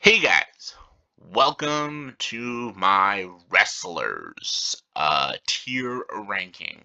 Hey guys, welcome to my wrestlers tier ranking.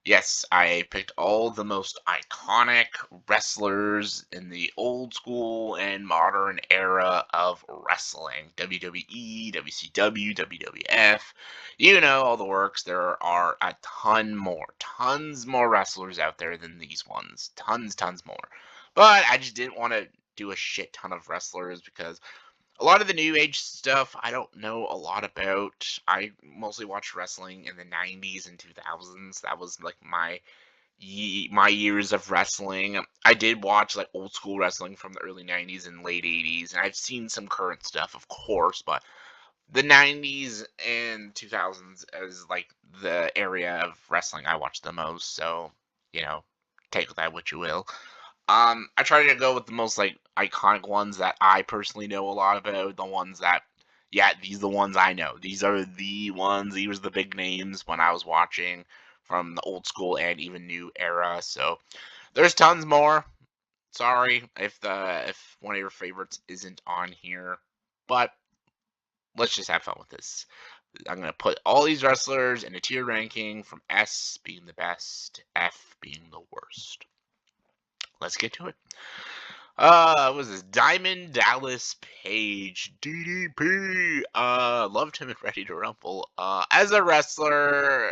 Yes, I picked all the most iconic wrestlers in the old school and modern era of wrestling. WWE, WCW, WWF, you know, all the works. There are a ton more, tons more wrestlers out there than these ones. Tons more. But I just didn't want to do a shit ton of wrestlers because a lot of the new age stuff I don't know a lot about. I mostly watched wrestling in the 90s and 2000s. That was like my years of wrestling. I did watch like old school wrestling from the early 90s and late 80s, and I've seen some current stuff, of course, but the 90s and 2000s is like the area of wrestling I watched the most. So, you know, take with that what you will. I try to go with the most like iconic ones that I personally know a lot about. The ones that, yeah, these are the ones I know. These are the ones. These were the big names when I was watching from the old school and even new era. So there's tons more. Sorry if one of your favorites isn't on here, but let's just have fun with this. I'm gonna put all these wrestlers in a tier ranking from S being the best, F being the worst. Let's get to it. Was this Diamond Dallas Page, DDP? Loved him in Ready to Rumble. As a wrestler,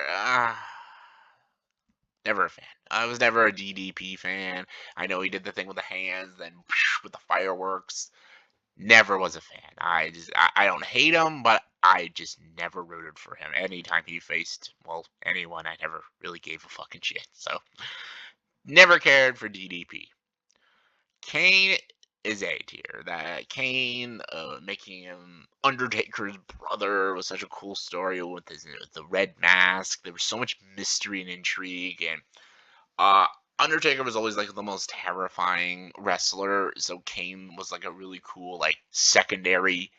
never a fan. I was never a DDP fan. I know he did the thing with the hands, then with the fireworks. Never was a fan. I don't hate him, but I just never rooted for him. Anytime he faced, well, anyone, I never really gave a fucking shit. So never cared for DDP. Kane is A tier. That Kane making him Undertaker's brother was such a cool story with the red mask. There was so much mystery and intrigue, and uh, Undertaker was always like the most terrifying wrestler. So Kane was like a really cool like secondary,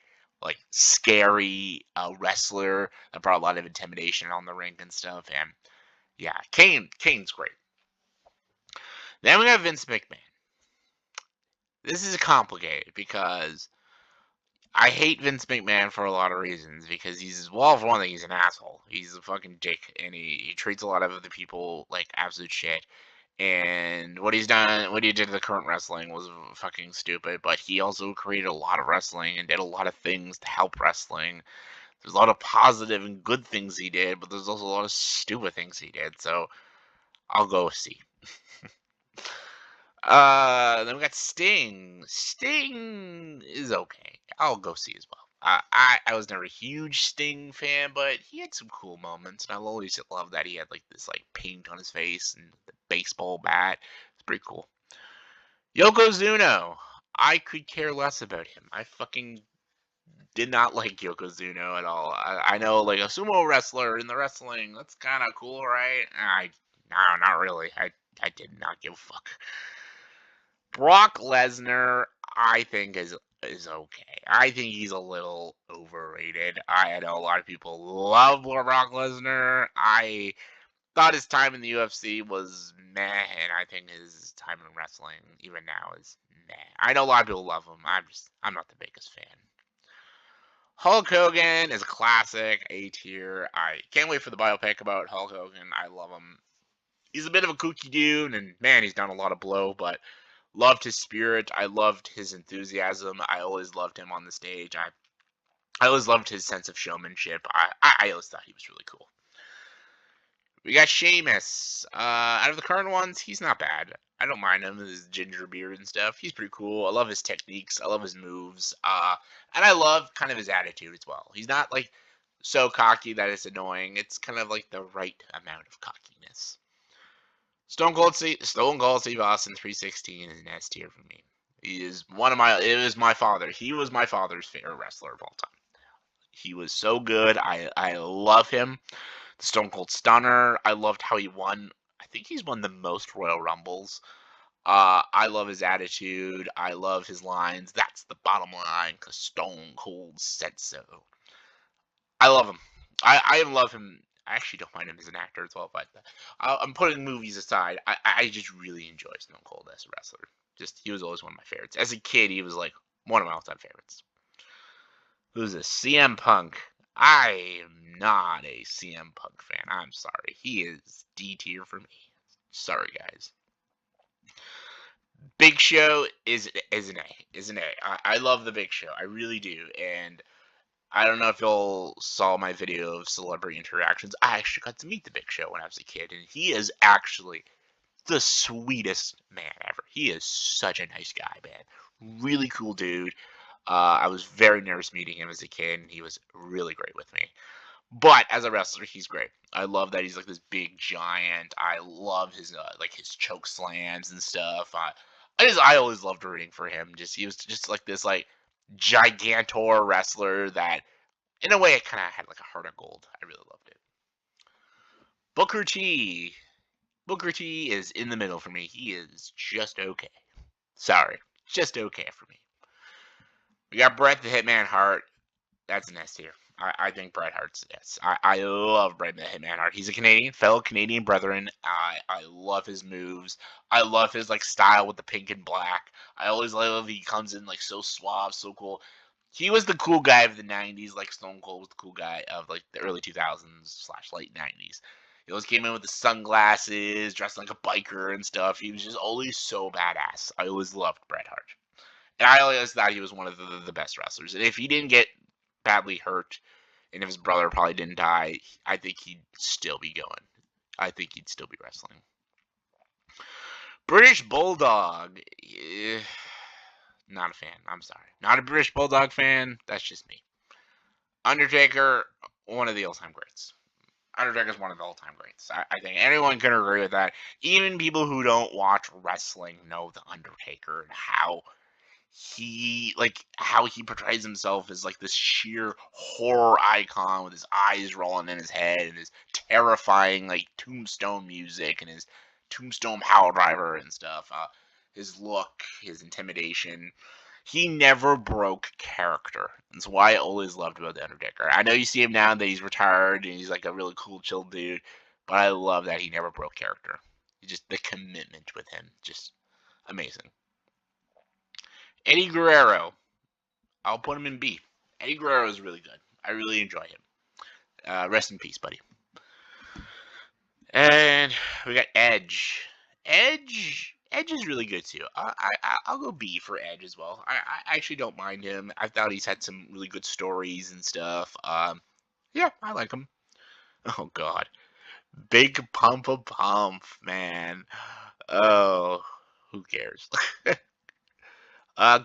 like scary wrestler that brought a lot of intimidation on the ring and stuff. And yeah, Kane's great. Then we have Vince McMahon. This is complicated because I hate Vince McMahon for a lot of reasons because well, for one thing, he's an asshole. He's a fucking dick, and he treats a lot of other people like absolute shit. And what he did to the current wrestling was fucking stupid. But he also created a lot of wrestling and did a lot of things to help wrestling. There's a lot of positive and good things he did, but there's also a lot of stupid things he did. So I'll go with C. Then we got Sting. Sting is okay. I'll go see as well. I was never a huge Sting fan, but he had some cool moments, and I'll always love that he had like this like paint on his face and the baseball bat. It's pretty cool. Yokozuna. I could care less about him. I fucking did not like Yokozuna at all. I know like a sumo wrestler in the wrestling, that's kind of cool, right? No, not really. I did not give a fuck. Brock Lesnar, I think is okay. I think he's a little overrated. I know a lot of people love Brock Lesnar. I thought his time in the UFC was meh, and I think his time in wrestling, even now, is meh. I know a lot of people love him. I'm not the biggest fan. Hulk Hogan is a classic, A tier. I can't wait for the biopic about Hulk Hogan. I love him. He's a bit of a kooky dude, and man, he's done a lot of blow, but loved his spirit. I loved his enthusiasm. I always loved him on the stage. I always loved his sense of showmanship. I always thought he was really cool. We got Sheamus. Out of the current ones, he's not bad. I don't mind him, his ginger beard and stuff. He's pretty cool. I love his techniques. I love his moves. And I love kind of his attitude as well. He's not like so cocky that it's annoying. It's kind of like the right amount of cockiness. Stone Cold Steve Austin 316 is an S tier for me. He is it was my father. He was my father's favorite wrestler of all time. He was so good. I love him. The Stone Cold Stunner. I loved how he won. I think he's won the most Royal Rumbles. I love his attitude. I love his lines. That's the bottom line, because Stone Cold said so. I love him. I love him. I actually don't mind him as an actor as well, but I'm putting movies aside. I just really enjoy Stone Cold as a wrestler. Just he was always one of my favorites. As a kid, he was like one of my all-time favorites. Who's a CM Punk? I am not a CM Punk fan. I'm sorry. He is D tier for me. Sorry, guys. Big Show is an A. Is an A. I love the Big Show. I really do. And I don't know if y'all saw my video of celebrity interactions. I actually got to meet the Big Show when I was a kid, and he is actually the sweetest man ever. He is such a nice guy, man. Really cool dude. I was very nervous meeting him as a kid, and he was really great with me. But as a wrestler, he's great. I love that he's like this big giant. I love his like his choke slams and stuff. I always loved rooting for him. Just he was just like this like gigantor wrestler that in a way it kind of had like a heart of gold. I really loved it. Booker T. Booker T is in the middle for me. He is just okay. Sorry, just okay for me. We got Bret the Hitman Hart. That's an S tier. I think Bret Hart's an S. I love Bret the Hitman Hart. He's a Canadian, fellow Canadian brethren. I love his moves. I love his like style with the pink and black. I always love he comes in like so suave, so cool. He was the cool guy of the '90s, like Stone Cold was the cool guy of like the early 2000s slash late '90s. He always came in with the sunglasses, dressed like a biker and stuff. He was just always so badass. I always loved Bret Hart. And I always thought he was one of the best wrestlers. And if he didn't get badly hurt, and if his brother probably didn't die, I think he'd still be going. I think he'd still be wrestling. British Bulldog. Not a fan. I'm sorry. Not a British Bulldog fan. That's just me. Undertaker, one of the all-time greats. Undertaker's one of the all-time greats. I think anyone can agree with that. Even people who don't watch wrestling know the Undertaker and how he portrays himself as like this sheer horror icon with his eyes rolling in his head and his terrifying like tombstone music and his tombstone power driver and stuff. His look, his intimidation. He never broke character. That's why I always loved about the Undertaker. I know you see him now that he's retired and he's like a really cool, chill dude, but I love that he never broke character. Just the commitment with him, just amazing. Eddie Guerrero, I'll put him in B. Eddie Guerrero is really good. I really enjoy him. Rest in peace, buddy. And we got Edge. Edge is really good too. I'll go B for Edge as well. I actually don't mind him. I thought he's had some really good stories and stuff. Yeah, I like him. Oh God, Big Pump, man. Oh, who cares?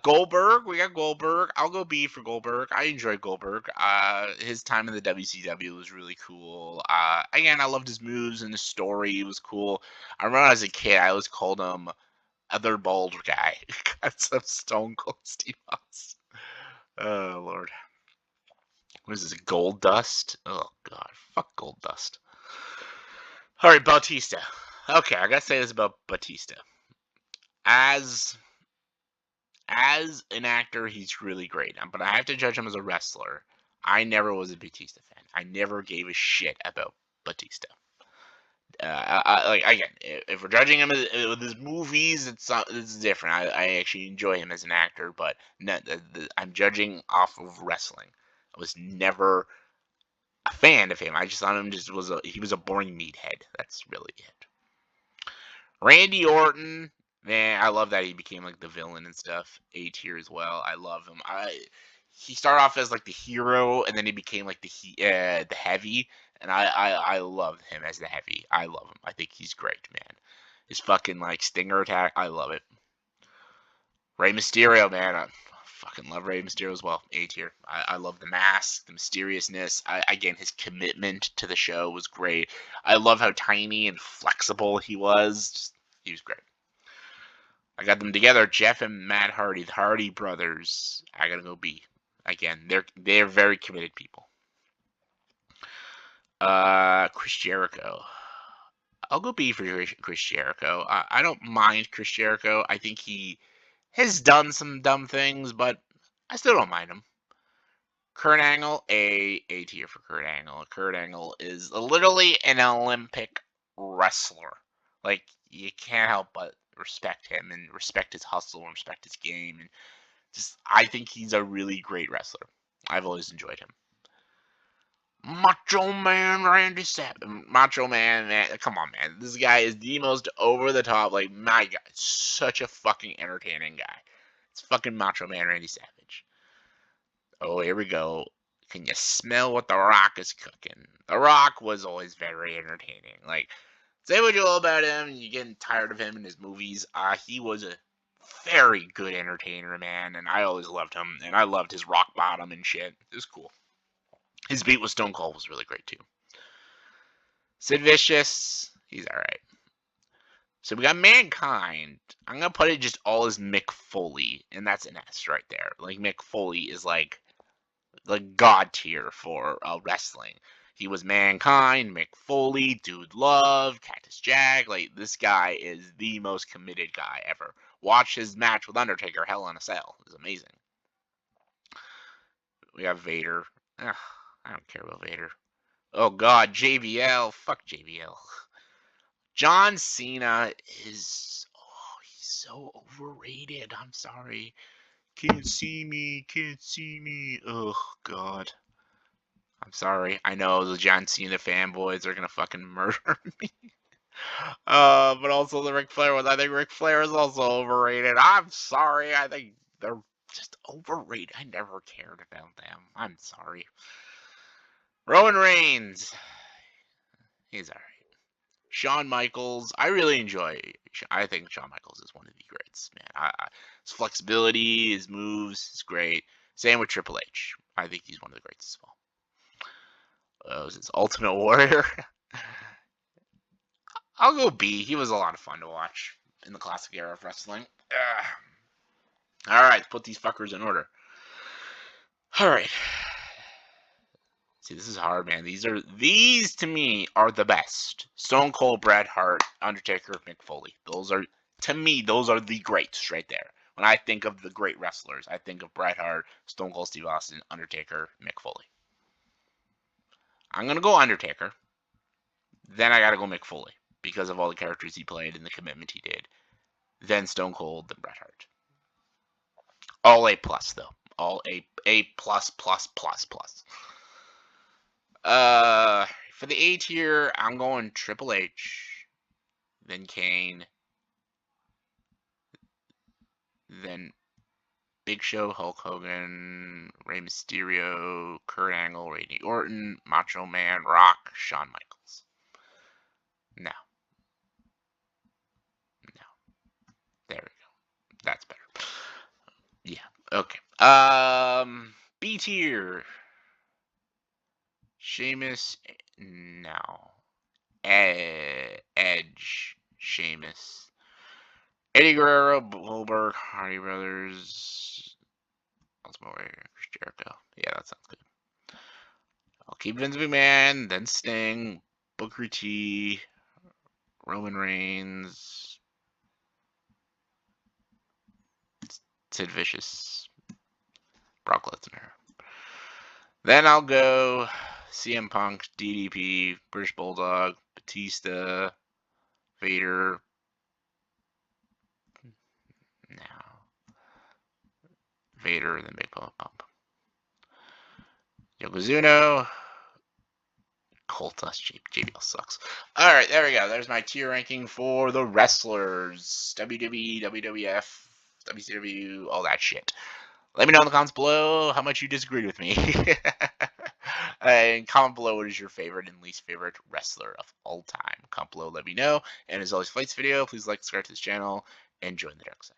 Goldberg, we got Goldberg. I'll go B for Goldberg. I enjoy Goldberg. His time in the WCW was really cool. Again, I loved his moves and his story was cool. I remember as a kid, I always called him other bald guy because of Stone Cold Steve Austin. Oh Lord, what is this? Gold Dust? Oh God, fuck Gold Dust. All right, Bautista. Okay, I gotta say this about Batista. As an actor, he's really great, but I have to judge him as a wrestler. I never was a Batista fan. I never gave a shit about Batista. Like again, if we're judging him with his movies, it's different. I actually enjoy him as an actor, but no, I'm judging off of wrestling. I was never a fan of him. I just thought he was a boring meathead. That's really it. Randy Orton, man, I love that he became like the villain and stuff. A tier as well. I love him. He started off as like the hero, and then he became like the heavy, and I love him as the heavy. I love him. I think he's great, man. His fucking like stinger attack, I love it. Rey Mysterio, man, I fucking love Rey Mysterio as well. A tier. I love the mask, the mysteriousness. Again, his commitment to the show was great. I love how tiny and flexible he was. He was great. I got them together, Jeff and Matt Hardy, the Hardy brothers. I gotta go B. Again, they're very committed people. Chris Jericho. I'll go B for Chris Jericho. I don't mind Chris Jericho. I think he has done some dumb things, but I still don't mind him. Kurt Angle, A tier for Kurt Angle. Kurt Angle is literally an Olympic wrestler. Like you can't help but respect him and respect his hustle and respect his game and just I think he's a really great wrestler. I've always enjoyed him. Macho Man Randy Savage. Macho Man, come on, man. This guy is the most over the top. Like, my God, such a fucking entertaining guy. It's fucking Macho Man Randy Savage. Oh, here we go. Can you smell what The Rock is cooking? The Rock was always very entertaining. Like, say what you will about him, you're getting tired of him in his movies. He was a very good entertainer, man, and I always loved him. And I loved his rock bottom and shit. It was cool. His beat with Stone Cold was really great too. Sid Vicious, he's alright. So we got Mankind. I'm gonna put it just all as Mick Foley, and that's an S right there. Like, Mick Foley is like the god tier for wrestling. He was Mankind, Mick Foley, Dude Love, Cactus Jack. Like, this guy is the most committed guy ever. Watch his match with Undertaker, Hell in a Cell. It's amazing. We got Vader. Ugh, I don't care about Vader. Oh God, JBL. Fuck JBL. John Cena is, he's so overrated. I'm sorry. Can't see me, can't see me. Oh God. I'm sorry. I know the John Cena fanboys are gonna fucking murder me. But also the Ric Flair ones. I think Ric Flair is also overrated. I'm sorry. I think they're just overrated. I never cared about them. I'm sorry. Roman Reigns. He's alright. Shawn Michaels, I really enjoy. I think Shawn Michaels is one of the greats, man. His flexibility, his moves, is great. Same with Triple H. I think he's one of the greats as well. His Ultimate Warrior. I'll go B. He was a lot of fun to watch in the classic era of wrestling. All right, let's put these fuckers in order. All right. See, this is hard, man. These to me are the best. Stone Cold, Bret Hart, Undertaker, Mick Foley. To me, those are the greats right there. When I think of the great wrestlers, I think of Bret Hart, Stone Cold Steve Austin, Undertaker, Mick Foley. I'm gonna go Undertaker. Then I gotta go Mick Foley because of all the characters he played and the commitment he did. Then Stone Cold, then Bret Hart. All A plus though. All A plus plus plus plus. For the A tier, I'm going Triple H, then Kane, then Big Show, Hulk Hogan, Rey Mysterio, Kurt Angle, Randy Orton, Macho Man, Rock, Shawn Michaels. No. There we go. That's better. Yeah. Okay. B tier. Sheamus. No. Edge. Sheamus. Eddie Guerrero, Goldberg, Hardy Brothers, Ultimate Warrior, Chris Jericho. Yeah, that sounds good. I'll keep Vince McMahon, then Sting, Booker T, Roman Reigns, Sid Vicious, Brock Lesnar. Then I'll go CM Punk, DDP, British Bulldog, Batista, Vader. Vader, then Big Pump. Yokozuna, Coltus, JBL sucks. Alright, there we go. There's my tier ranking for the wrestlers. WWE, WWF, WCW, all that shit. Let me know in the comments below how much you disagreed with me. And comment below what is your favorite and least favorite wrestler of all time. Comment below, let me know. And as always, for this video, please like, subscribe to this channel, and join the dark side.